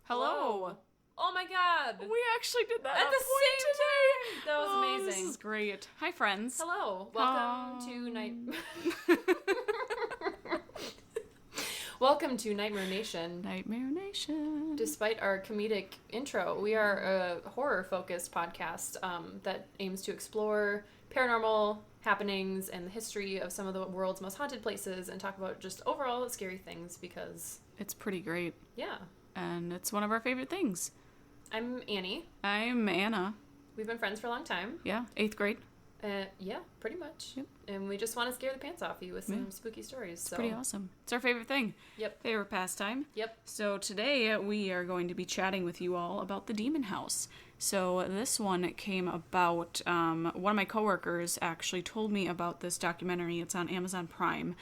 Hello. Oh my god. We actually did that At the same time. That was amazing. This is great. Hi, friends. Hello. Welcome to Welcome to Nightmare Nation. Nightmare Nation. Despite our comedic intro, we are a horror-focused podcast that aims to explore paranormal happenings and the history of some of the world's most haunted places and talk about just overall scary things because... It's pretty great. Yeah. And it's one of our favorite things. I'm Annie. I'm Anna. We've been friends for a long time. Yeah, 8th grade. Yeah, pretty much. Yep. And we just want to scare the pants off you with some spooky stories. It's pretty awesome. It's our favorite thing. Yep. Favorite pastime. Yep. So today we are going to be chatting with you all about the Demon House. So this one came about, one of my coworkers actually told me about this documentary. It's on Amazon Prime.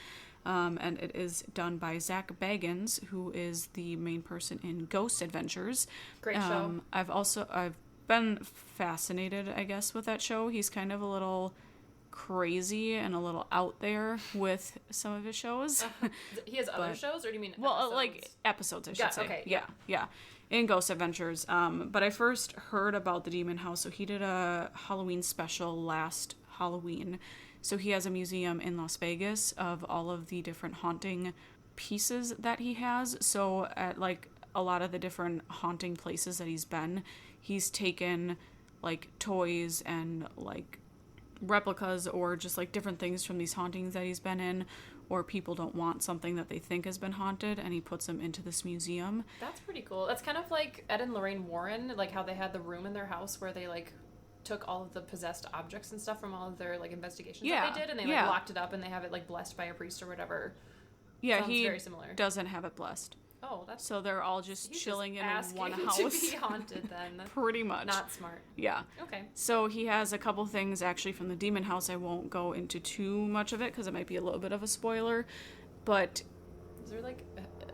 And it is done by Zach Bagans, who is the main person in Ghost Adventures. Great show. I've been fascinated, I guess, with that show. He's kind of a little crazy and a little out there with some of his shows. He has other shows, or do you mean episodes? Like episodes, I should say. Okay. Yeah. In Ghost Adventures. But I first heard about the Demon House. So he did a Halloween special last Halloween. So he has a museum in Las Vegas of all of the different haunting pieces that he has. So at like a lot of the different haunting places that he's been, he's taken like toys and like replicas or just like different things from these hauntings that he's been in, or people don't want something that they think has been haunted and he puts them into this museum. That's pretty cool. That's kind of like Ed and Lorraine Warren, like how they had the room in their house where they like took all of the possessed objects and stuff from all of their like investigations that they did, and they like locked it up and they have it like blessed by a priest or whatever. Yeah, Sounds he very similar. Doesn't have it blessed. Oh, that's so they're all just chilling in one house. To be haunted, then. Pretty much. Not smart. Yeah. Okay. So he has a couple things actually from the Demon House. I won't go into too much of it because it might be a little bit of a spoiler, but is there like?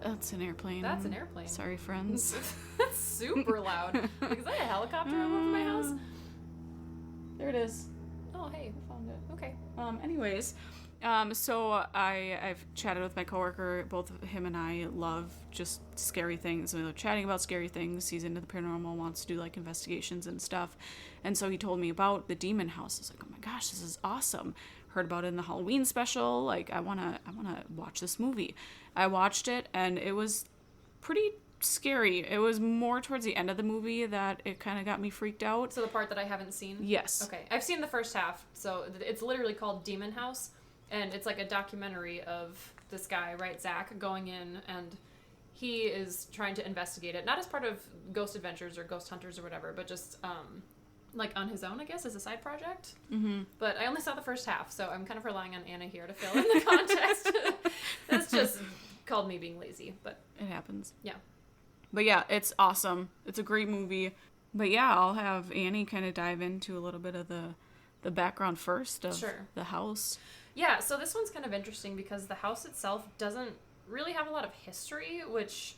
That's an airplane. That's an airplane. Sorry, friends. That's super loud. Like, is that a helicopter over my house? There it is. Oh, hey, I found it. Okay. Anyways, so I've chatted with my coworker. Both him and I love just scary things. We love chatting about scary things. He's into the paranormal, wants to do like investigations and stuff. And so he told me about the Demon House. I was like, oh my gosh, this is awesome. Heard about it in the Halloween special. Like, I wanna watch this movie. I watched it and it was pretty scary. It was more towards the end of the movie that it kind of got me freaked out. So the part that I haven't seen? Yes. Okay. I've seen the first half. So it's literally called Demon House. And it's like a documentary of this guy, right, Zach, going in and he is trying to investigate it. Not as part of Ghost Adventures or Ghost Hunters or whatever, but just like on his own, I guess, as a side project. Mm-hmm. But I only saw the first half, so I'm kind of relying on Anna here to fill in the context. That's just called me being lazy, but... It happens. Yeah. But yeah, it's awesome. It's a great movie. But yeah, I'll have Annie kind of dive into a little bit of the background first of the house. Yeah, so this one's kind of interesting because the house itself doesn't really have a lot of history, which,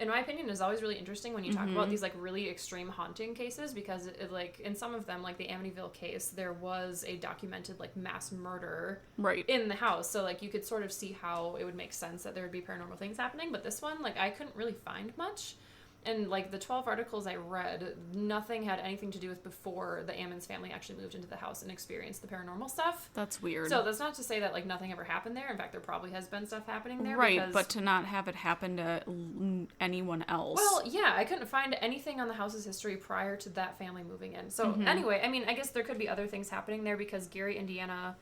in my opinion, is always really interesting when you talk about these, like, really extreme haunting cases because, it, like, in some of them, like the Amityville case, there was a documented, like, mass murder in the house. So, like, you could sort of see how it would make sense that there would be paranormal things happening. But this one, like, I couldn't really find much. And, like, the 12 articles I read, nothing had anything to do with before the Ammons family actually moved into the house and experienced the paranormal stuff. That's weird. So that's not to say that, like, nothing ever happened there. In fact, there probably has been stuff happening there. Right, but to not have it happen to anyone else. Well, yeah, I couldn't find anything on the house's history prior to that family moving in. So, anyway, I mean, I guess there could be other things happening there because Gary, Indiana...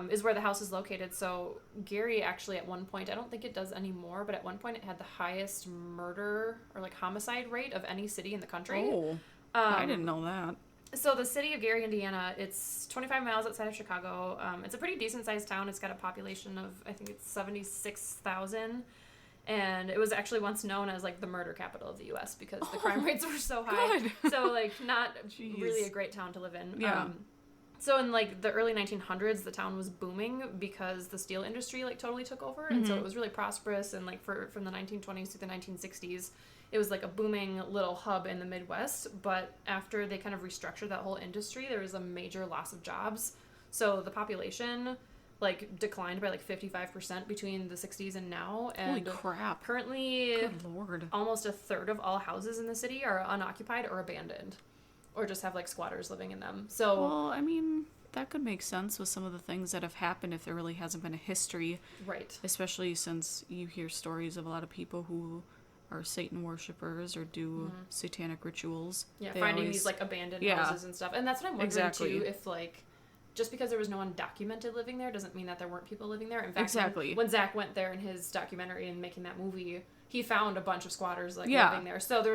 is where the house is located. So Gary actually at one point, I don't think it does anymore, but at one point it had the highest murder or like homicide rate of any city in the country. Oh, I didn't know that. So the city of Gary, Indiana, it's 25 miles outside of Chicago. It's a pretty decent sized town. It's got a population of, I think it's 76,000. And it was actually once known as like the murder capital of the U.S. because the crime rates were so high. Good. So like not really a great town to live in. Yeah. So in, like, the early 1900s, the town was booming because the steel industry, like, totally took over. And so it was really prosperous. And, like, from the 1920s to the 1960s, it was, like, a booming little hub in the Midwest. But after they kind of restructured that whole industry, there was a major loss of jobs. So the population, like declined by like 55% between the 60s and now. And holy crap. currently, Good Lord. almost a third of all houses in the city are unoccupied or abandoned, or just have like squatters living in them. So, Well, I mean, that could make sense with some of the things that have happened if there really hasn't been a history. right. Especially since you hear stories of a lot of people who are Satan worshippers or do satanic rituals. Yeah, They finding always- these like abandoned Yeah. houses and stuff. And that's what I'm wondering Exactly. too, if like just because there was no one documented living there doesn't mean that there weren't people living there. In fact, Exactly. when Zach went there in his documentary and making that movie, he found a bunch of squatters like Yeah. living there. So there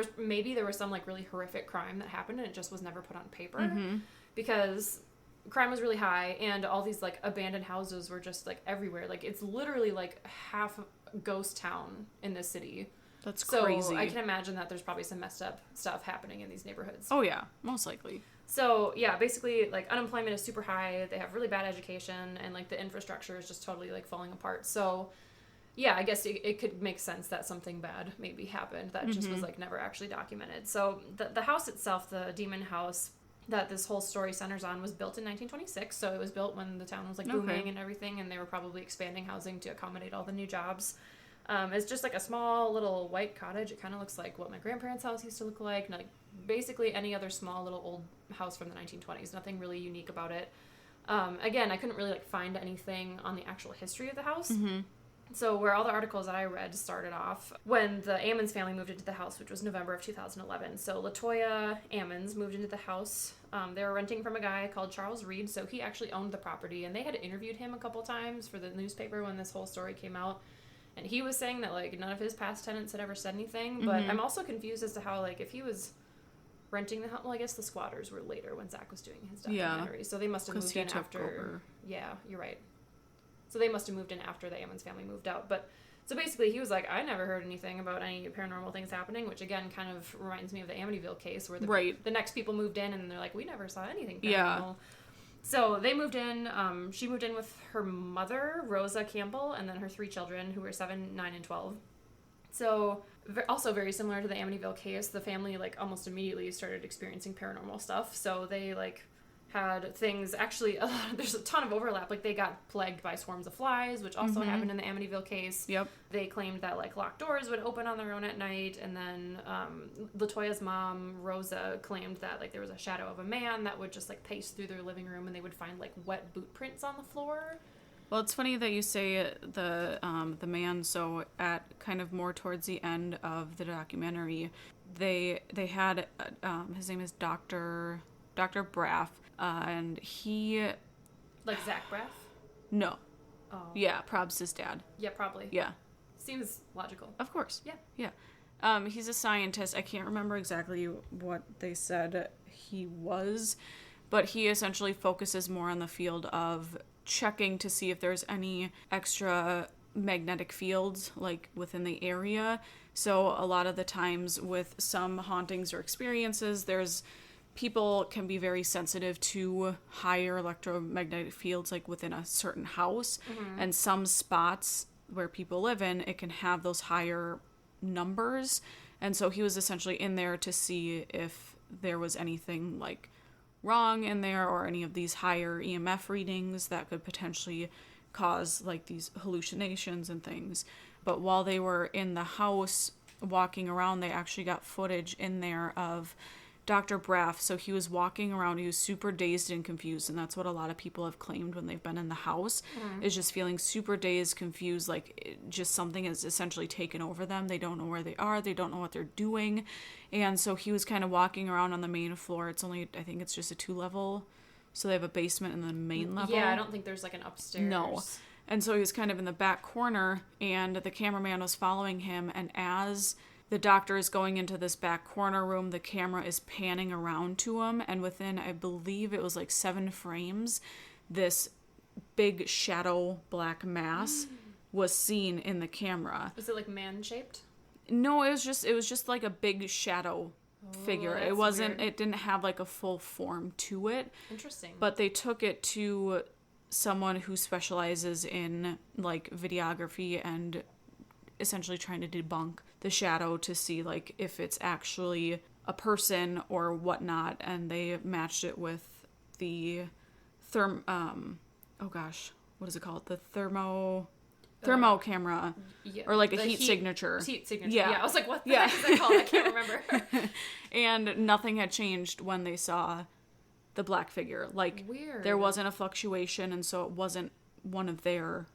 was some like really horrific crime that happened and it just was never put on paper Mm-hmm. because crime was really high and all these like abandoned houses were just like everywhere. Like it's literally like half ghost town in this city. That's So crazy. I can imagine that there's probably some messed up stuff happening in these neighborhoods. Oh, yeah. Most likely. So yeah, basically like unemployment is super high. They have really bad education and like the infrastructure is just totally like falling apart. So yeah, I guess it could make sense that something bad maybe happened that just was like never actually documented. So the house itself, the demon house that this whole story centers on, was built in 1926. So it was built when the town was like booming and everything, and they were probably expanding housing to accommodate all the new jobs. It's just like a small little white cottage. It kind of looks like what my grandparents' house used to look like. Like basically any other small little old house from the 1920s. Nothing really unique about it. Again, I couldn't really like find anything on the actual history of the house. Mm-hmm. So where all the articles that I read started off when the Ammons family moved into the house, which was November of 2011. So LaToya Ammons moved into the house. They were renting from a guy called Charles Reed. So he actually owned the property, and they had interviewed him a couple times for the newspaper when this whole story came out. And he was saying that like none of his past tenants had ever said anything. But I'm also confused as to how like if he was renting the house, well, I guess the squatters were later when Zach was doing his documentary. So they must have moved in after. Over. Yeah, you're right. So they must have moved in after the Ammons family moved out. But so basically he was like, I never heard anything about any paranormal things happening, which again kind of reminds me of the Amityville case where the next people moved in and they're like, we never saw anything paranormal. Yeah. So they moved in. She moved in with her mother, Rosa Campbell, and then her 3 children who were 7, 9, and 12. So also very similar to the Amityville case, the family like almost immediately started experiencing paranormal stuff. So they like had things actually there's a ton of overlap. Like they got plagued by swarms of flies, which also happened in the Amityville case. Yep. They claimed that like locked doors would open on their own at night, and then LaToya's mom Rosa claimed that like there was a shadow of a man that would just like pace through their living room, and they would find like wet boot prints on the floor. Well, it's funny that you say the man. So at kind of more towards the end of the documentary, they had his name is Dr. Braff, and he Like Zach Braff? no, Oh. yeah, Prob's his dad. Yeah, probably. Yeah, Seems logical. of course. Yeah. He's a scientist. I can't remember exactly what they said he was, but he essentially focuses more on the field of checking to see if there's any extra magnetic fields like within the area. So a lot of the times with some hauntings or experiences, people can be very sensitive to higher electromagnetic fields like within a certain house, and some spots where people live in, it can have those higher numbers. And so he was essentially in there to see if there was anything like wrong in there or any of these higher EMF readings that could potentially cause like these hallucinations and things. But while they were in the house walking around, they actually got footage in there of Dr. Braff. So he was walking around, he was super dazed and confused, and that's what a lot of people have claimed when they've been in the house, is just feeling super dazed, confused, like just something has essentially taken over them. They don't know where they are, they don't know what they're doing. And so he was kind of walking around on the main floor. It's only, I think it's just a 2-level, so they have a basement and then the main level. Yeah, I don't think there's like an upstairs. No. And so he was kind of in the back corner, and the cameraman was following him, and as the doctor is going into this back corner room, the camera is panning around to him, and within, I believe it was like 7 frames, this big shadow black mass was seen in the camera. Was it like man-shaped? No, it was just like a big shadow figure. It wasn't, weird. It didn't have like a full form to it. Interesting. But they took it to someone who specializes in like videography and essentially trying to debunk the shadow to see like if it's actually a person or whatnot, and they matched it with the what is it called? The thermo camera. Yeah, or like a heat signature. Heat signature. Yeah. I was like, what the heck is that called? I can't remember. And nothing had changed when they saw the black figure. Like, weird. There wasn't a fluctuation, and so it wasn't one of their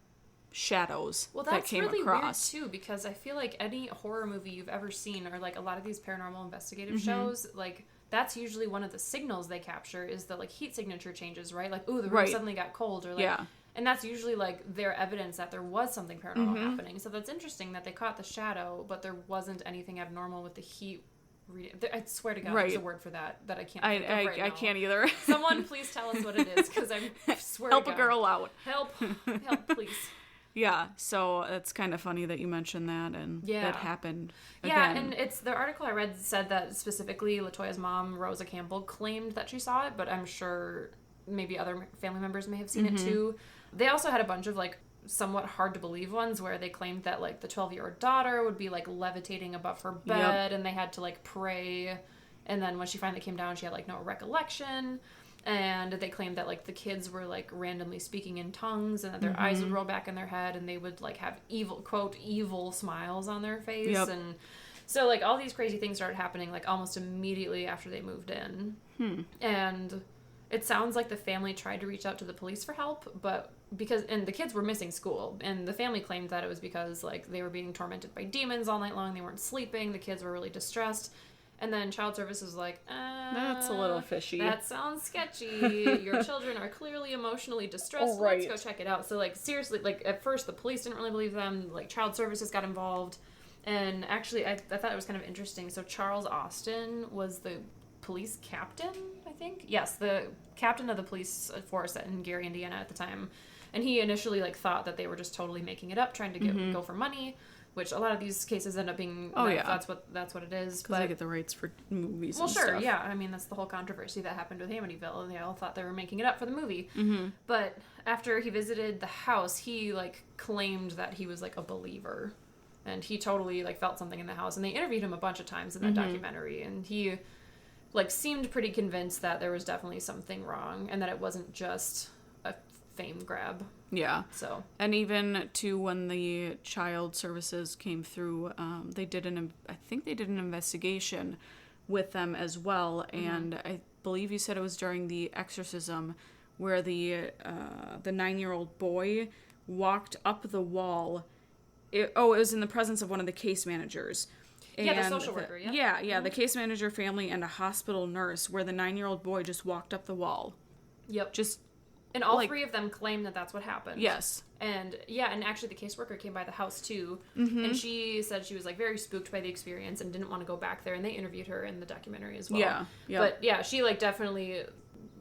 shadows that came really across. Weird too, because I feel like any horror movie you've ever seen, or like a lot of these paranormal investigative shows, like that's usually one of the signals they capture is the like heat signature changes, right? Like, ooh, the room suddenly got cold, or like, and that's usually like their evidence that there was something paranormal happening. So that's interesting that they caught the shadow, but there wasn't anything abnormal with the heat. I swear to God, there's a word for that I can't think of right now. I can't either. Someone please tell us what it is, because I swear Help to God. a girl out. Help, please. Yeah, so it's kind of funny that you mentioned that, and that happened again. Yeah, and it's the article I read said that specifically LaToya's mom, Rosa Campbell, claimed that she saw it, but I'm sure maybe other family members may have seen it too. They also had a bunch of like somewhat hard to believe ones where they claimed that like the 12-year-old daughter would be like levitating above her bed, and they had to like pray, and then when she finally came down she had like no recollection. And they claimed that like the kids were like randomly speaking in tongues, and that their eyes would roll back in their head, and they would like have evil smiles on their face. And so like all these crazy things started happening like almost immediately after they moved in. And it sounds like the family tried to reach out to the police for help, but and the kids were missing school, and the family claimed that it was because like they were being tormented by demons all night long, they weren't sleeping, the kids were really distressed. And then Child Services was like, that's a little fishy. That sounds sketchy. Your children are clearly emotionally distressed. Let's go check it out. So, like, seriously, like, at first the police didn't really believe them. Like, Child Services got involved. And actually, I thought it was kind of interesting. So, Charles Austin was the police captain, I think? Yes, the captain of the police force in Gary, Indiana at the time. And he initially, like, thought that they were just totally making it up, trying to go for money. Which a lot of these cases end up being. That's what it is. Because they get the rights for movies. Well, and sure, stuff. yeah. I mean, that's the whole controversy that happened with Amityville, and they all thought they were making it up for the movie. But after he visited the house, he like claimed that he was like a believer, and he totally like felt something in the house. And they interviewed him a bunch of times in that documentary, and he like seemed pretty convinced that there was definitely something wrong, and that it wasn't just a fame grab. Yeah. So. And even to when the Child Services came through, I think they did an investigation with them as well. And I believe you said it was during the exorcism where the 9-year-old boy walked up the wall. It was in the presence of one of the case managers. And the social worker, yeah. Yeah, the case manager, family, and a hospital nurse, where the 9-year-old boy just walked up the wall. Yep. Just. And all three of them claimed that that's what happened. Yes. And and actually the caseworker came by the house too. And she said she was like very spooked by the experience and didn't want to go back there. And they interviewed her in the documentary as well. Yeah. But yeah, she like definitely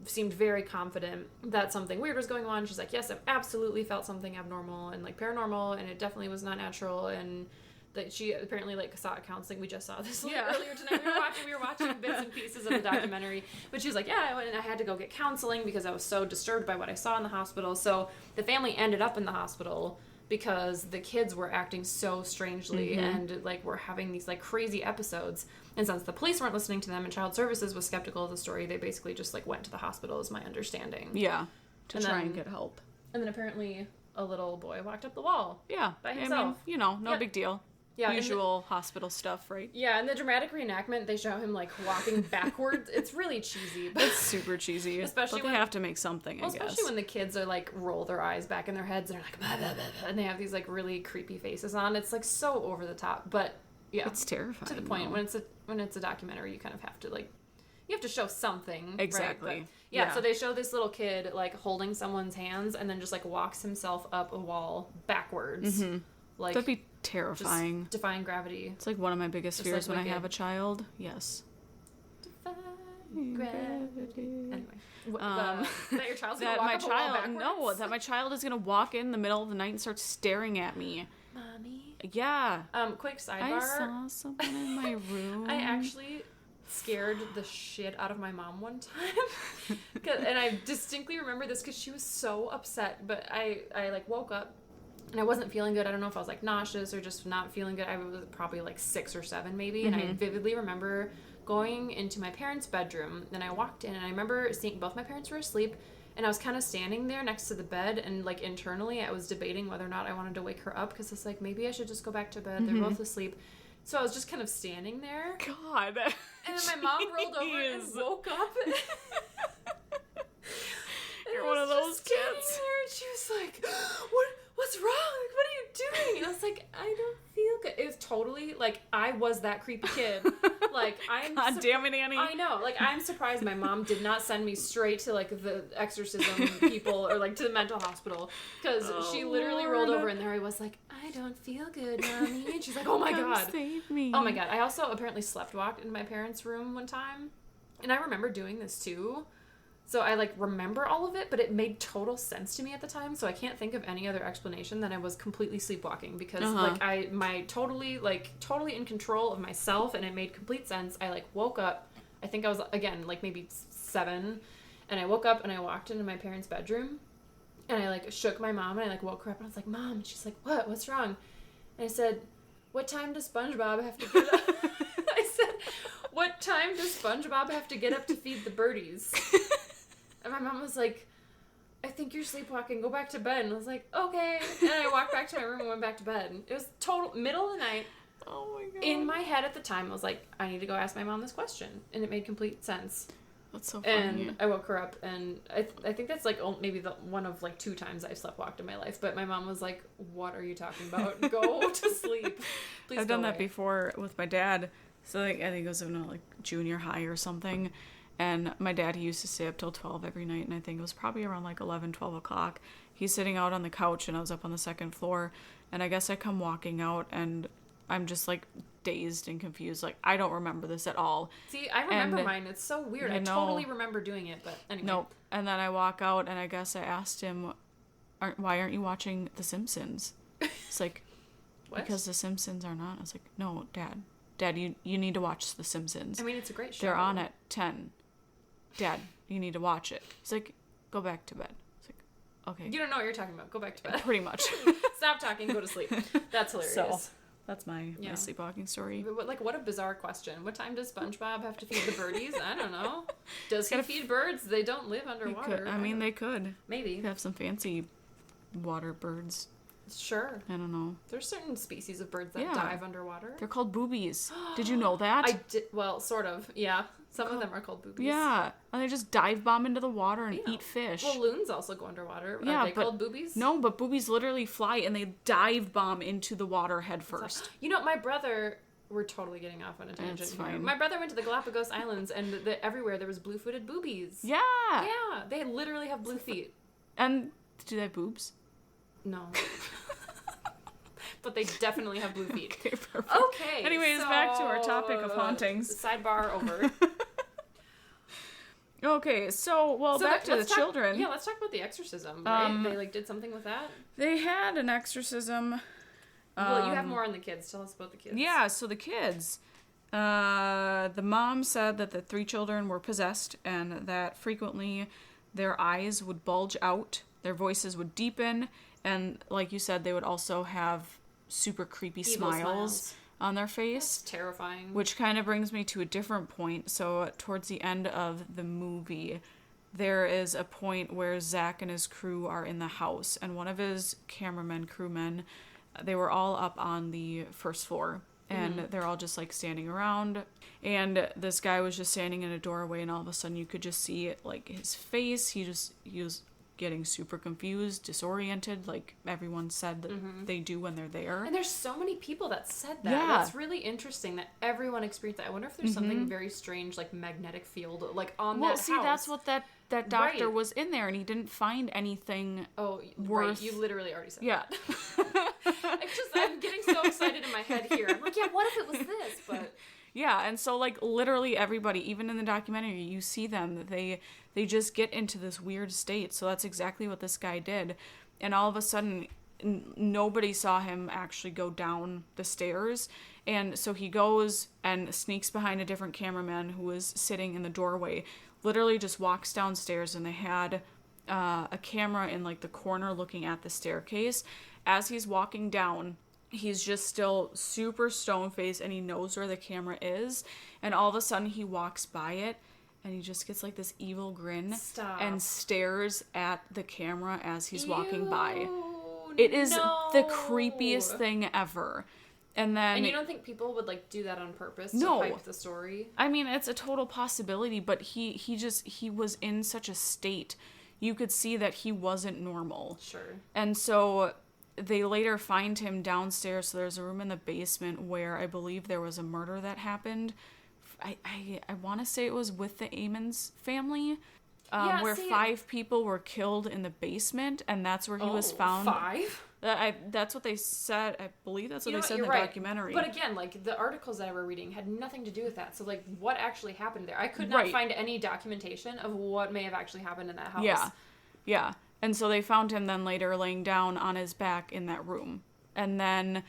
seemed very confident that something weird was going on. She's like, yes, I've absolutely felt something abnormal and like paranormal, and it definitely was not natural. And that she apparently like sought counseling. We just saw this earlier tonight. We were watching bits and pieces of the documentary. But she was like, yeah, I went and I had to go get counseling because I was so disturbed by what I saw in the hospital. So the family ended up in the hospital because the kids were acting so strangely and like were having these like crazy episodes. And since the police weren't listening to them and Child Services was skeptical of the story, they basically just like went to the hospital, is my understanding. Yeah, to try and get help. And then apparently a little boy walked up the wall. Yeah, by himself. I mean, no big deal. Yeah, usual hospital stuff, right? Yeah, in the dramatic reenactment, they show him like walking backwards. It's really cheesy. But it's super cheesy. Especially but they have to make something, I guess. Especially when the kids are like roll their eyes back in their heads and they're like, blah, blah, blah, blah, and they have these like really creepy faces on. It's like so over the top, but yeah, it's terrifying. To the point when it's a documentary, you kind of have to like. You have to show something. Exactly. Right? Yeah, so they show this little kid like holding someone's hands and then just like walks himself up a wall backwards. Like that'd be terrifying. Just defying gravity. It's like one of my biggest fears when I have a child. Yes. Defying gravity. Anyway. That your child's gonna walk up a wall backwards? No, that my child is gonna walk in the middle of the night and start staring at me. Mommy. Yeah. Quick sidebar. I saw someone in my room. I actually scared the shit out of my mom one time. And I distinctly remember this because she was so upset. But I like woke up and I wasn't feeling good. I don't know if I was like nauseous or just not feeling good. I was probably like 6 or 7 maybe. And I vividly remember going into my parents' bedroom. And I walked in and I remember seeing both my parents were asleep. And I was kind of standing there next to the bed, and like internally I was debating whether or not I wanted to wake her up, because it's like, maybe I should just go back to bed. They're both asleep. So I was just kind of standing there. God. And then my mom rolled over and woke up. You're one of those kids. There, and she was like, what's wrong? Like, what are you doing? And I was like, I don't feel good. It was totally, like, I was that creepy kid. Like, God damn it, Annie. I know. Like, I'm surprised my mom did not send me straight to, like, the exorcism people or, like, to the mental hospital. Because she literally rolled over, and there I was like, I don't feel good, Mommy. And she's like, oh my God. Save me. Oh my God. I also apparently sleepwalked in my parents' room one time. And I remember doing this too. So I, like, remember all of it, but it made total sense to me at the time. So I can't think of any other explanation than I was completely sleepwalking. Because, like, totally in control of myself, and it made complete sense. I, like, woke up. I think I was, again, like, maybe 7. And I woke up, and I walked into my parents' bedroom. And I, like, shook my mom, and I, like, woke her up. And I was like, Mom. And she's like, what? What's wrong? And I said, what time does SpongeBob have to get up? I said, what time does SpongeBob have to get up to feed the birdies? And my mom was like, I think you're sleepwalking. Go back to bed. And I was like, okay. And I walked back to my room and went back to bed. And it was total middle of the night. Oh my God. In my head at the time, I was like, I need to go ask my mom this question. And it made complete sense. That's so funny. And I woke her up, and I think that's like maybe the one of like 2 times I've sleptwalked in my life. But my mom was like, what are you talking about? Go to sleep. Please I've done that before with my dad. So like, I think it was in like junior high or something. And my dad, he used to stay up till 12 every night, and I think it was probably around like 11, 12 o'clock. He's sitting out on the couch, and I was up on the 2nd floor, and I guess I come walking out, and I'm just like dazed and confused. Like, I don't remember this at all. See, I remember mine. It's so weird. I totally remember doing it, but anyway. Nope. And then I walk out, and I guess I asked him, why aren't you watching The Simpsons? It's like, because The Simpsons are not. I was like, no, Dad, you need to watch The Simpsons. I mean, it's a great show. They're on at 10. Dad, you need to watch it. He's like, go back to bed. It's like, okay. You don't know what you're talking about. Go back to bed. Pretty much. Stop talking. Go to sleep. That's hilarious. So, that's my sleepwalking story. What a bizarre question. What time does SpongeBob have to feed the birdies? I don't know. Does he feed birds? They don't live underwater. They could. Maybe. They have some fancy water birds. Sure. I don't know. There's certain species of birds that dive underwater. They're called boobies. Did you know that? I did. Well, sort of. Yeah. Some of them are called boobies. Yeah. And they just dive bomb into the water and eat fish. Well, loons also go underwater. Yeah, are they called boobies? No, but boobies literally fly and they dive bomb into the water head first. You know, my brother... We're totally getting off on a tangent. That's fine. My brother went to the Galapagos Islands, and everywhere there was blue-footed boobies. Yeah. Yeah. They literally have blue feet. And do they have boobs? No. But they definitely have blue feet. Okay, perfect. Okay. Anyways, back to our topic of hauntings. Sidebar over. Okay, so back to the children. Yeah, let's talk about the exorcism, right? They did something with that? They had an exorcism. Well, you have more on the kids. Tell us about the kids. Yeah, so the kids. The mom said that the 3 children were possessed and that frequently their eyes would bulge out, their voices would deepen, and like you said, they would also have super creepy smiles on their face. That's terrifying. Which kind of brings me to a different point. So towards the end of the movie, there is a point where Zach and his crew are in the house, and one of his crewmen, they were all up on the 1st floor, and they're all just like standing around, and this guy was just standing in a doorway, and all of a sudden you could just see like his face. He was getting super confused, disoriented, like everyone said that they do when they're there. And there's so many people that said that. Yeah. That's really interesting that everyone experienced that. I wonder if there's something very strange, like magnetic field, like on that house. Well, see, that's what that doctor was in there, and he didn't find anything worth... Right. You literally already said that. I'm getting so excited in my head here. I'm like, yeah, what if it was this? But... Yeah, and so, like, literally everybody, even in the documentary, you see them, they just get into this weird state. So that's exactly what this guy did. And all of a sudden, nobody saw him actually go down the stairs. And so he goes and sneaks behind a different cameraman who was sitting in the doorway, literally just walks downstairs, and they had a camera in, like, the corner looking at the staircase. As he's walking down... He's just still super stone-faced, and he knows where the camera is. And all of a sudden, he walks by it, and he just gets like this evil grin. Stop. And stares at the camera as he's walking Ew, by. It is no. the creepiest thing ever. And then... And you don't think people would, like, do that on purpose to No. hype the story? I mean, it's a total possibility, but he was in such a state. You could see that he wasn't normal. Sure. And so they later find him downstairs. So there's a room in the basement where I believe there was a murder that happened. I want to say it was with the Amons family. Where 5 people were killed in the basement, and that's where he was found. 5? That's what they said. I believe that's what they said in the right. documentary. But again, like, the articles that I were reading had nothing to do with that. So, like, what actually happened there? I could not find any documentation of what may have actually happened in that house. Yeah. And so they found him then later laying down on his back in that room. And then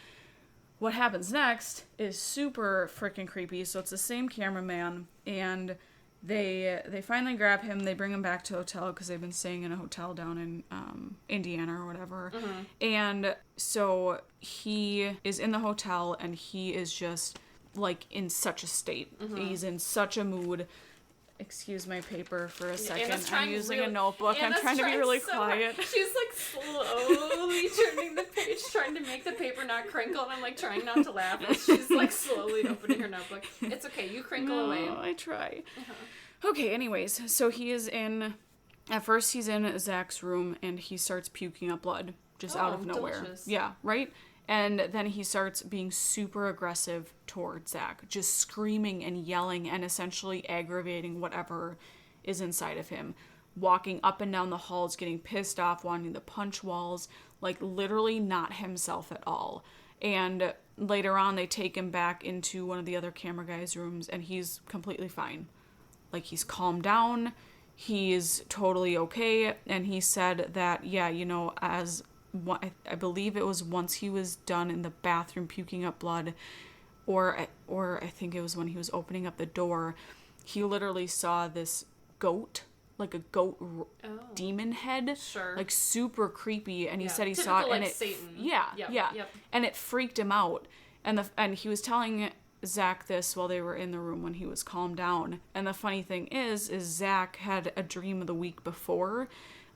what happens next is super freaking creepy. So it's the same cameraman, and they finally grab him. They bring him back to a hotel because they've been staying in a hotel down in Indiana or whatever. Mm-hmm. And so he is in the hotel, and he is just like in such a state. Mm-hmm. He's in such a mood. Excuse my paper for a second. I'm using a notebook. I'm trying to be really quiet. She's like slowly turning the page, trying to make the paper not crinkle, and I'm like trying not to laugh as she's like slowly opening her notebook. It's okay, you crinkle away. I try. Okay, anyways, so he is in... At first he's in Zach's room, and he starts puking up blood just out of nowhere. Delicious. Yeah, right? And then he starts being super aggressive towards Zach, just screaming and yelling and essentially aggravating whatever is inside of him. Walking up and down the halls, getting pissed off, wanting to punch walls, like literally not himself at all. And later on, they take him back into one of the other camera guys' rooms, and he's completely fine. Like, he's calmed down, he's totally okay, and he said that, yeah, you know, I believe it was once he was done in the bathroom puking up blood, or I think it was when he was opening up the door, he literally saw this goat, like a goat demon head, like super creepy, and he said he saw it, and it Satan. Yep. And it freaked him out, and he was telling Zach this while they were in the room when he was calmed down. And the funny thing is Zach had a dream of the week before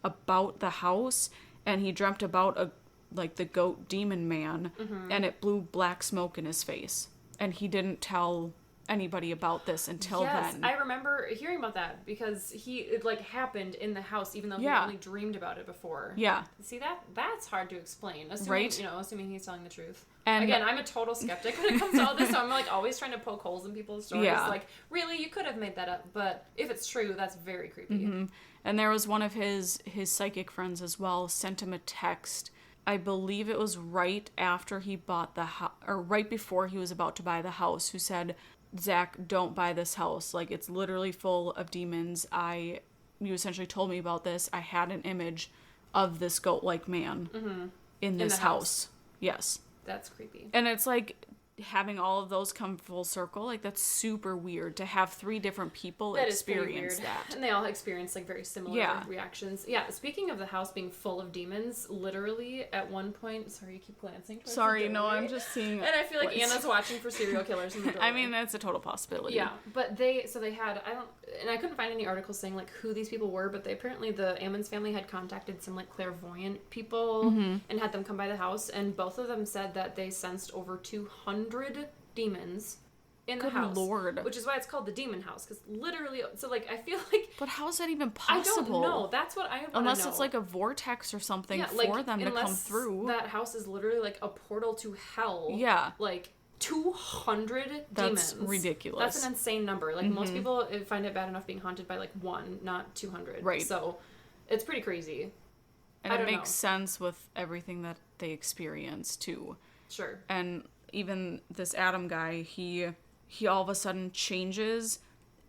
about the house. And he dreamt about the goat demon man, and it blew black smoke in his face. And he didn't tell anybody about this until then. I remember hearing about that because it like happened in the house, even though he only dreamed about it before. Yeah. See, that's hard to explain. Assuming he's telling the truth. And again, I'm a total skeptic when it comes to all this, so I'm like always trying to poke holes in people's stories. Yeah. Like, really, you could have made that up, but if it's true, that's very creepy. Mm-hmm. And there was one of his psychic friends as well, sent him a text. I believe it was right after he bought the house, or right before he was about to buy the house, who said, Zach, don't buy this house. Like, it's literally full of demons. You essentially told me about this. I had an image of this goat-like man in this house. Yes. That's creepy. And it's like having all of those come full circle, like that's super weird to have 3 different people experience that. And they all experience like very similar reactions. Yeah, speaking of the house being full of demons, literally at one point, sorry, you keep glancing. Sorry, no, I'm just seeing. And I feel like Anna's watching for serial killers in the doorway. I mean, that's a total possibility. Yeah, but they had, I couldn't find any articles saying like who these people were, but apparently the Ammons family had contacted some like clairvoyant people and had them come by the house, and both of them said that they sensed over 200 demons in the house. Lord. Which is why it's called the demon house, because literally, so like I feel like. But how is that even possible? I don't know. That's what I want to know. Unless it's like a vortex or something for them to come through. That house is literally like a portal to hell. Yeah. Like 200 demons. That's ridiculous. That's an insane number. Like most people find it bad enough being haunted by like 1, not 200. Right. So it's pretty crazy. And it makes sense with everything that they experience too. Sure. And even this Adam guy, he all of a sudden changes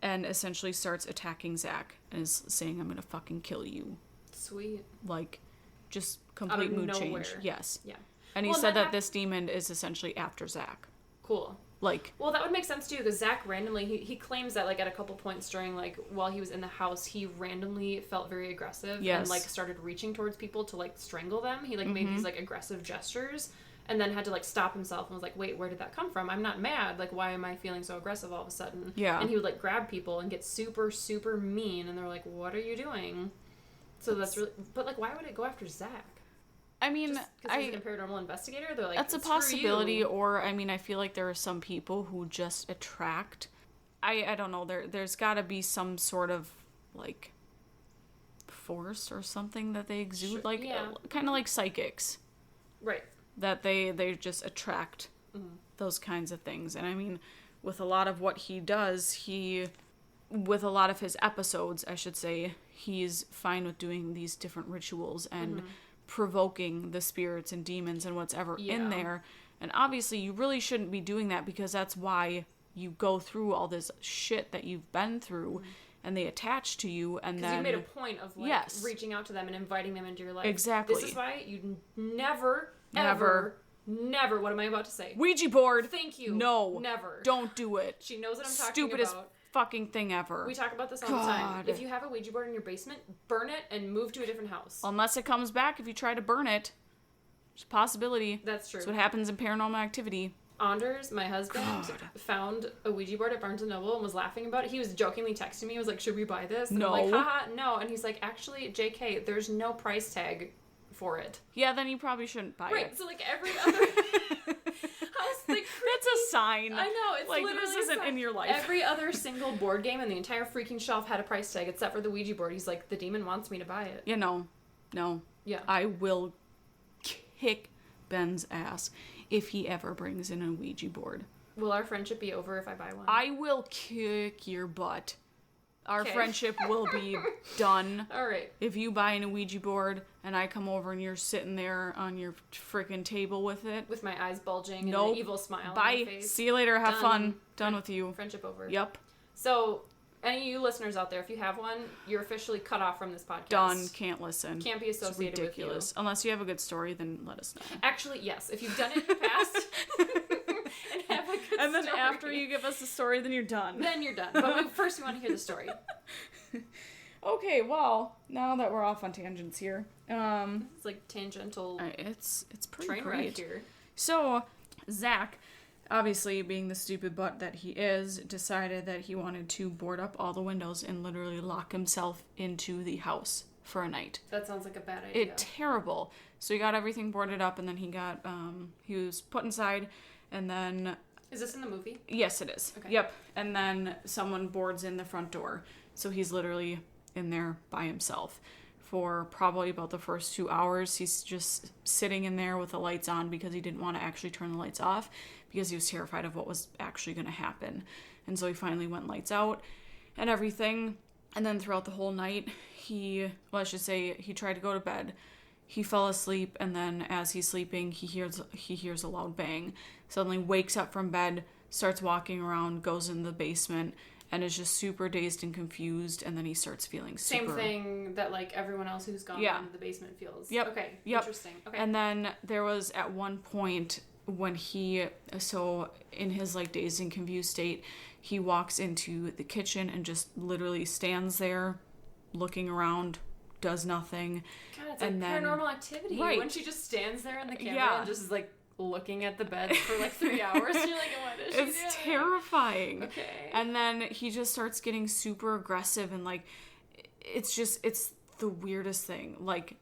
and essentially starts attacking Zach and is saying, I'm gonna fucking kill you. Sweet. Like, just complete mood nowhere. change. Yes. Yeah. And he said that this demon is essentially after Zach. Cool. Like, well, that would make sense too, because Zach randomly, he claims that like at a couple points during like while he was in the house, he randomly felt very aggressive and like started reaching towards people to like strangle them. He like made these like aggressive gestures. and then had to, like, stop himself and was like, wait, where did that come from? I'm not mad. Like, why am I feeling so aggressive all of a sudden? Yeah. And he would, like, grab people and get super, super mean, and they're like, what are you doing? So that's really... But, like, why would it go after Zach? I mean, because he's a paranormal investigator? They're like, that's a possibility, or, I mean, I feel like there are some people who just attract... I don't know, there's gotta be some sort of, like, force or something that they exude, sure. like, kind of like psychics. Right. That they just attract those kinds of things. And I mean, with a lot of what he does, with a lot of his episodes, I should say, he's fine with doing these different rituals and provoking the spirits and demons and whatever in there. And obviously, you really shouldn't be doing that, because that's why you go through all this shit that you've been through, and they attach to you, and then... Because you made a point of, like, reaching out to them and inviting them into your life. Exactly. This is why you never, what am I about to say? Ouija board! Thank you. No. Never. Don't do it. She knows what I'm talking Stupidest about. Fucking thing ever. We talk about this all the time. If you have a Ouija board in your basement, burn it and move to a different house. Unless it comes back if you try to burn it. There's a possibility. That's true. That's what happens in paranormal activity. Anders, my husband, found a Ouija board at Barnes & Noble and was laughing about it. He was jokingly texting me. He was like, should we buy this? And I'm like, haha, no. And he's like, actually, JK, there's no price tag for it. Yeah, then you probably shouldn't buy it. Right, so, like, every other house, like, that's a sign. I know, it's like, literally this isn't in your life. Every other single board game in the entire freaking shelf had a price tag except for the Ouija board. He's like, the demon wants me to buy it. You know, no. Yeah. I will kick Ben's ass if he ever brings in a Ouija board. Will our friendship be over if I buy one? I will kick your butt. Our friendship will be done. All right. If you buy an Ouija board and I come over and you're sitting there on your freaking table with it. With my eyes bulging and an evil smile Bye. on my face. See you later. Have fun. Done with you. Friendship over. Yep. So, any of you listeners out there, if you have one, you're officially cut off from this podcast. Done. Can't listen. Can't be associated it's ridiculous. with you. Unless you have a good story, then let us know. Actually, yes. If you've done it in the past and have a good and then story, after you give us the story, then you're done. Then you're done. But first we want to hear the story. Okay, well, now that we're off on tangents here, it's like tangential. It's pretty train great wreck here. So, Zach, obviously being the stupid butt that he is, decided that he wanted to board up all the windows and literally lock himself into the house for a night. That sounds like a bad idea. Terrible. So he got everything boarded up, and then he was put inside, and then... Is this in the movie? Yes, it is. Okay. Yep. And then someone boards in the front door. So he's literally in there by himself. For probably about the first 2 hours, he's just sitting in there with the lights on because he didn't want to actually turn the lights off because he was terrified of what was actually going to happen. And so he finally went lights out and everything. And then throughout the whole night, he tried to go to bed. He fell asleep, and then as he's sleeping, he hears a loud bang. Suddenly wakes up from bed, starts walking around, goes in the basement, and is just super dazed and confused, and then he starts feeling super... Same thing that, like, everyone else who's gone into the basement feels. Yep. Okay, yep. Interesting. Okay. And then there was at one point when in his, like, dazed and confused state, he walks into the kitchen and just literally stands there looking around, does nothing. God, it's like Paranormal Activity. Right. When she just stands there in the camera and just is, like, looking at the bed for like 3 hours. You're like, what is she doing? It's terrifying. Okay. And then he just starts getting super aggressive, and like, it's the weirdest thing. Like,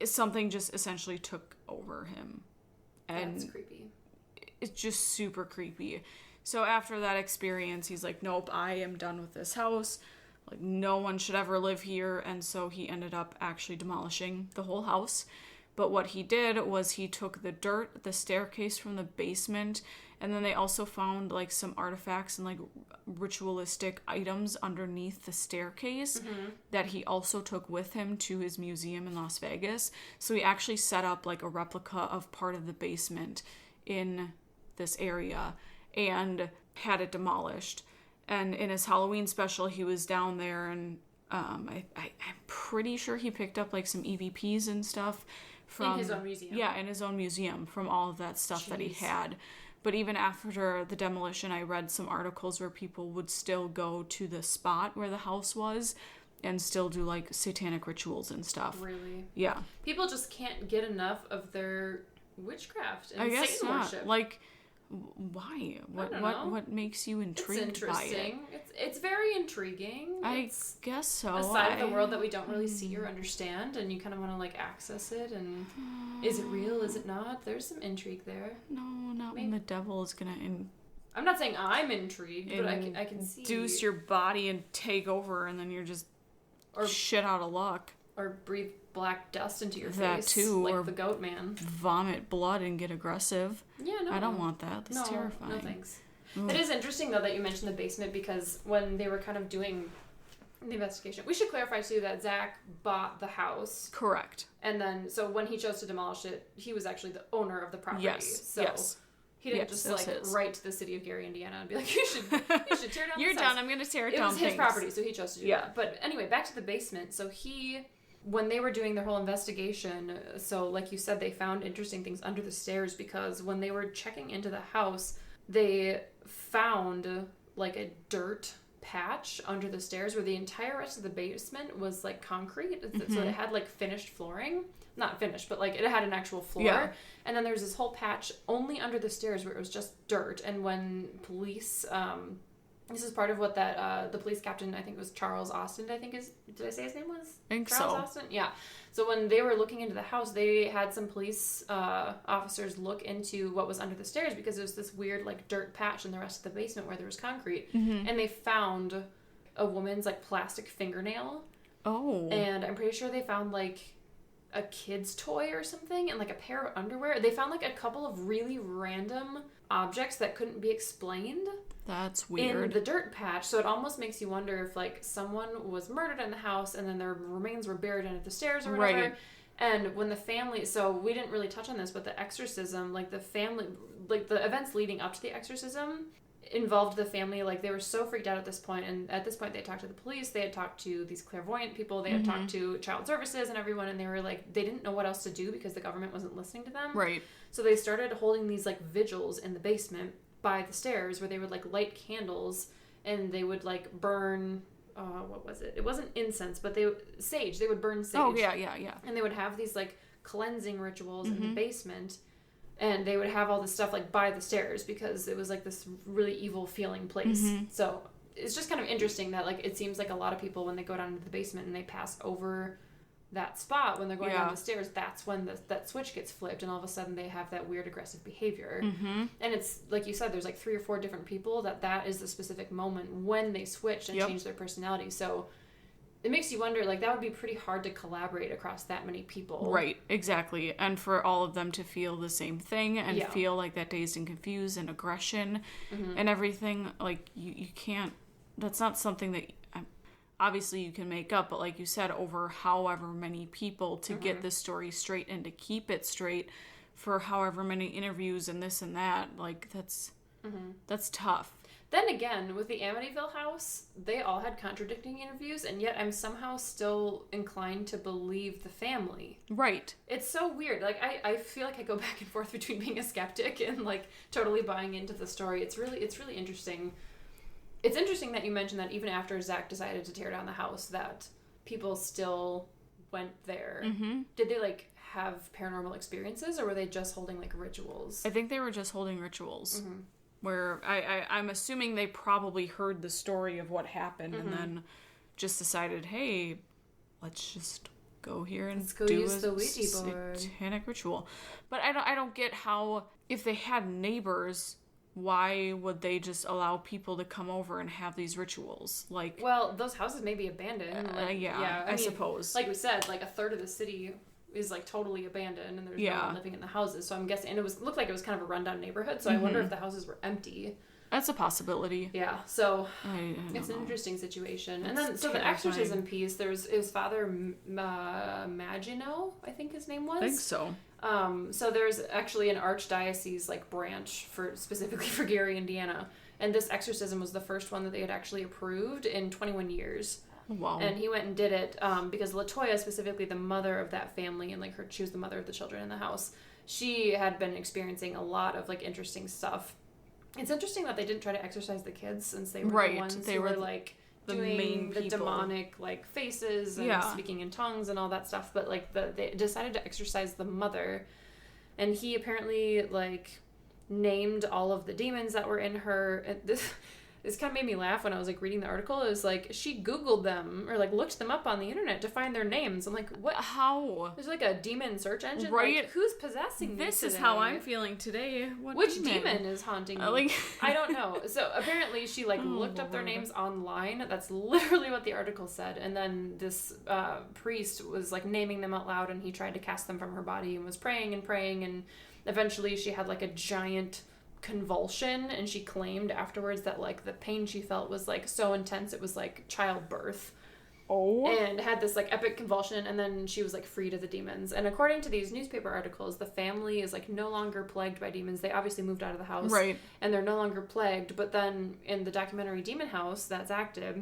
something just essentially took over him. And that's creepy. It's just super creepy. So after that experience, he's like, nope, I am done with this house. Like, no one should ever live here. And so he ended up actually demolishing the whole house. But what he did was he took the dirt, the staircase from the basement, and then they also found like some artifacts and like ritualistic items underneath the staircase that he also took with him to his museum in Las Vegas. So he actually set up like a replica of part of the basement in this area and had it demolished. And in his Halloween special, he was down there, and I'm pretty sure he picked up like some EVPs and stuff from in his own museum. Yeah, in his own museum from all of that stuff that he had. But even after the demolition, I read some articles where people would still go to the spot where the house was and still do like satanic rituals and stuff. Really? Yeah. People just can't get enough of their witchcraft and I guess Satan not. worship. Like, why? What makes you intrigued by it? It's interesting. It's very intriguing. I guess so. A side of the world that we don't really see or understand, and you kind of want to like access it. And is it real? Is it not? There's some intrigue there. No, not when the devil is gonna I'm not saying I'm intrigued, but I can see induce your body and take over, and then you're just shit out of luck. Or breathe black dust into your that face, too, like or the goat man. Vomit blood and get aggressive. Yeah, no. I don't want that. That's terrifying. No thanks. It is interesting, though, that you mentioned the basement, because when they were kind of doing the investigation, we should clarify, too, that Zach bought the house. Correct. And then, so when he chose to demolish it, he was actually the owner of the property. Yes, So yes. he didn't just, like, write to the city of Gary, Indiana, and be like, you should tear down this You're house. done. I'm going to tear it down. It was his property, so he chose to do that. But anyway, back to the basement. So when they were doing their whole investigation, so like you said, they found interesting things under the stairs, because when they were checking into the house, they found like a dirt patch under the stairs where the entire rest of the basement was like concrete. So it had like finished flooring. Not finished, but like it had an actual floor. Yeah. And then there's this whole patch only under the stairs where it was just dirt. And when police... this is part of what the police captain, I think it was Charles Austin, did I say his name was? I think Charles so. Austin? Yeah. So when they were looking into the house, they had some police officers look into what was under the stairs, because there was this weird like dirt patch in the rest of the basement where there was concrete. And they found a woman's like plastic fingernail. Oh. And I'm pretty sure they found like a kid's toy or something and like a pair of underwear. They found like a couple of really random objects that couldn't be explained. That's weird. In the dirt patch. So it almost makes you wonder if like someone was murdered in the house and then their remains were buried under the stairs or whatever. Right. And when the family, so we didn't really touch on this, but the exorcism, like the family, like the events leading up to the exorcism involved the family. Like they were so freaked out at this point. And at this point they talked to the police. They had talked to these clairvoyant people. They had talked to child services and everyone. And they were like, they didn't know what else to do because the government wasn't listening to them. Right. So they started holding these like vigils in the basement by the stairs where they would like light candles and they would like burn what was it? It wasn't incense, but they would burn sage. Oh yeah. And they would have these like cleansing rituals in the basement, and they would have all this stuff like by the stairs because it was like this really evil feeling place. So it's just kind of interesting that like it seems like a lot of people when they go down into the basement and they pass over that spot when they're going down the stairs, that's when that switch gets flipped and all of a sudden they have that weird aggressive behavior. And it's like you said, there's like 3 or 4 different people that is the specific moment when they switch and change their personality. So it makes you wonder, like that would be pretty hard to collaborate across that many people. Right, exactly. And for all of them to feel the same thing and feel like that dazed and confused and aggression and everything, like you can't, that's not something that obviously you can make up, but like you said, over however many people to get this story straight and to keep it straight for however many interviews and this and that, like that's tough. Then again, with the Amityville house, they all had contradicting interviews, and yet I'm somehow still inclined to believe the family. Right. It's so weird. Like I feel like I go back and forth between being a skeptic and like totally buying into the story. It's really interesting. It's interesting that you mentioned that even after Zach decided to tear down the house, that people still went there. Did they, like, have paranormal experiences, or were they just holding, like, rituals? I think they were just holding rituals. Where I'm assuming they probably heard the story of what happened and then just decided, hey, let's just go here and use the Ouija board. Satanic ritual. But I don't get how, if they had neighbors, why would they just allow people to come over and have these rituals? Like, well, those houses may be abandoned. I suppose. Like we said, like a third of the city is like totally abandoned, and there's no one living in the houses. So I'm guessing, and looked like it was kind of a rundown neighborhood. So I wonder if the houses were empty. That's a possibility. Yeah. So it's an interesting situation. And then so the exorcism piece, it was Father Magino, I think his name was. I think so. So there's actually an archdiocese like branch specifically for Gary, Indiana, and this exorcism was the first one that they had actually approved in 21 years. Wow. And he went and did it because LaToya, specifically the mother of that family, and like she was the mother of the children in the house, she had been experiencing a lot of like interesting stuff. It's interesting that they didn't try to exorcise the kids, since they were the ones who were like doing main the demonic like faces and speaking in tongues and all that stuff, but like they decided to exorcise the mother. and he apparently like named all of the demons that were in her. And this kind of made me laugh when I was like reading the article. It was like she Googled them or like looked them up on the internet to find their names. I'm like, what? How? There's like a demon search engine. Right. Like, who's possessing this? This is how I'm feeling today. Which demon is haunting me? Like... I don't know. So apparently she like looked up their names online. That's literally what the article said. And then this priest was like naming them out loud, and he tried to cast them from her body and was praying, and eventually she had like a giant convulsion, and she claimed afterwards that like the pain she felt was like so intense it was like childbirth. And had this like epic convulsion, and then she was like freed of the demons. And according to these newspaper articles, the family is like no longer plagued by demons. They obviously moved out of the house, right? And they're no longer plagued. But then in the documentary Demon House that's active,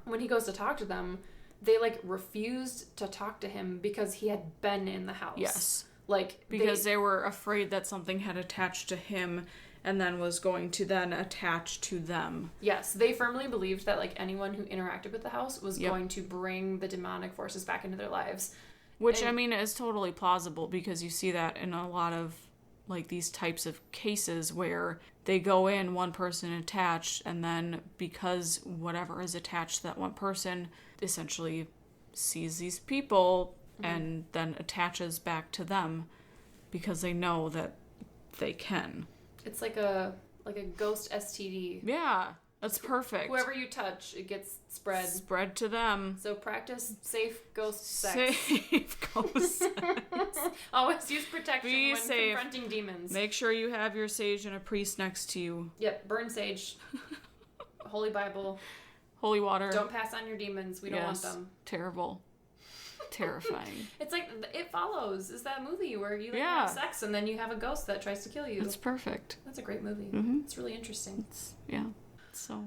when he goes to talk to them, they like refused to talk to him because he had been in the house. Yes, like because they were afraid that something had attached to him and then was going to then attach to them. Yes, they firmly believed that like anyone who interacted with the house was going to bring the demonic forces back into their lives. Which, I mean, is totally plausible, because you see that in a lot of like these types of cases where they go in, one person attached, and then because whatever is attached to that one person essentially sees these people and then attaches back to them because they know that they can. It's like a ghost STD. Yeah, that's perfect. Whoever you touch, it gets spread. Spread to them. So practice safe ghost sex. Safe ghost sex. Always use protection when safe. confronting demons. Make sure you have your sage and a priest next to you. Yep, burn sage. Holy Bible. Holy water. Don't pass on your demons. We don't want them. Terrible. Terrifying. It's like It Follows. Is that movie where you have sex and then you have a ghost that tries to kill you? That's perfect. That's a great movie. It's really interesting. So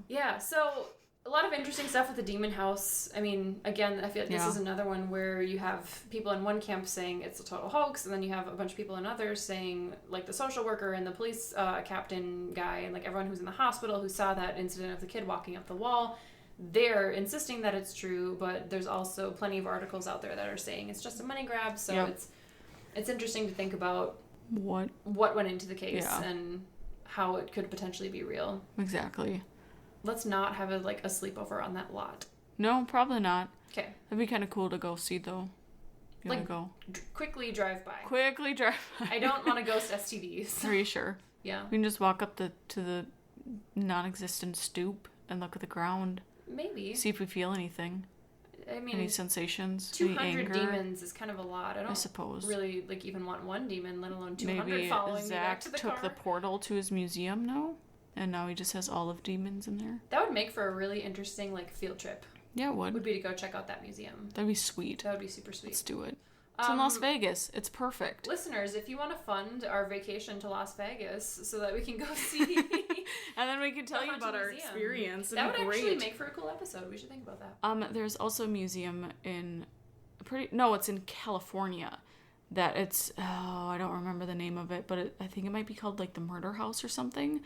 a lot of interesting stuff with the Demon House. I mean, again, I feel like this is another one where you have people in one camp saying it's a total hoax, and then you have a bunch of people in others saying, like the social worker and the police captain guy and like everyone who's in the hospital who saw that incident of the kid walking up the wall, they're insisting that it's true, but there's also plenty of articles out there that are saying it's just a money grab. So it's interesting to think about what went into the case and how it could potentially be real. Exactly. Let's not have a sleepover on that lot. No, probably not. Okay. That'd be kind of cool to go see, though. You want to go? Quickly drive by. I don't want to ghost STDs. Are you sure? Yeah. We can just walk up to the non-existent stoop and look at the ground. Maybe. See if we feel anything. I mean, any sensations? 200 demons is kind of a lot. I suppose. Really even want one demon, let alone 200 following me back to the car. Maybe Zach took the portal to his museum now, and now he just has all of demons in there. That would make for a really interesting field trip. Yeah, it would. Would be to go check out that museum. That'd be sweet. That would be super sweet. Let's do it. It's in Las Vegas. It's perfect. Listeners, if you want to fund our vacation to Las Vegas so that we can go see... and then we can tell you about our experience. That would actually make for a cool episode. We should think about that. There's also a museum it's in California. That it's... Oh, I don't remember the name of it, but I think it might be called the Murder House or something.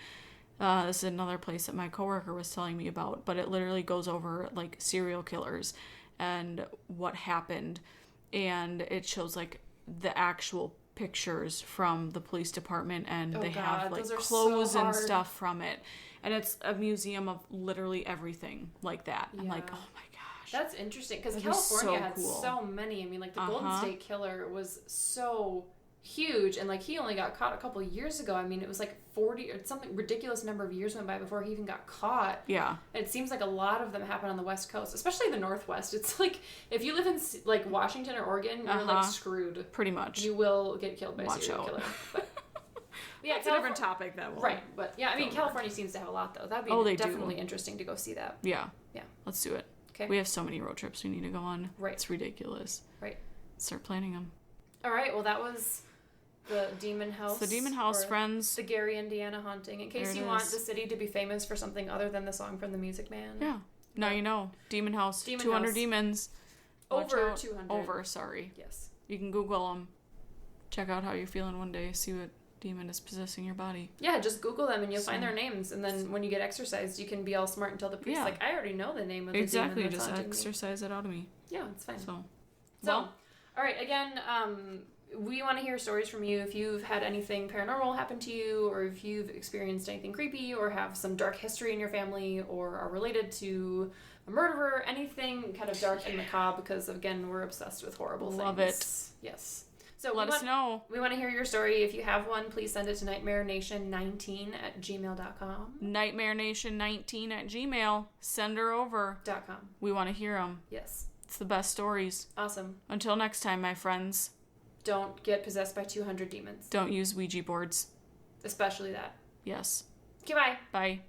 This is another place that my coworker was telling me about, but it literally goes over serial killers and what happened. And it shows the actual pictures from the police department, and they have clothes and stuff from it, and it's a museum of literally everything like that. I'm like, oh my gosh, that's interesting, because California had so many. I mean, the Golden State Killer was so huge, and he only got caught a couple years ago. I mean, it was 40 or something ridiculous number of years went by before he even got caught. And it seems a lot of them happen on the West Coast, especially the Northwest. It's if you live in Washington or Oregon, you're screwed. Pretty much. You will get killed by a serial killer. But yeah, it's a different topic, that one. Right, but yeah, I mean, California seems to have a lot, though. That'd be definitely interesting to go see that. Yeah. Let's do it. Okay. We have so many road trips we need to go on. Right. It's ridiculous. Right. Start planning them. All right, well, that was the Demon House. It's the Demon House, friends. The Gary, Indiana haunting. In case you want the city to be famous for something other than the song from The Music Man. Yeah. Now you know. Demon House. 200 demons. Over 200. Over, sorry. Yes. You can Google them. Check out how you're feeling one day. See what demon is possessing your body. Yeah, just Google them and you'll find their names. And then when you get exercised, you can be all smart and tell the priest, I already know the name of the demon that's just haunting exercise me. it out of me. Yeah, it's fine. So, all right, again, we want to hear stories from you. If you've had anything paranormal happen to you, or if you've experienced anything creepy, or have some dark history in your family, or are related to a murderer, anything kind of dark and macabre, because again, we're obsessed with horrible things. Love it. Yes. So let us know. We want to hear your story. If you have one, please send it to nightmarenation19@gmail.com. nightmarenation19@gmail. Send her over. .com. We want to hear them. Yes. It's the best stories. Awesome. Until next time, my friends. Don't get possessed by 200 demons. Don't use Ouija boards. Especially that. Yes. Okay, bye. Bye.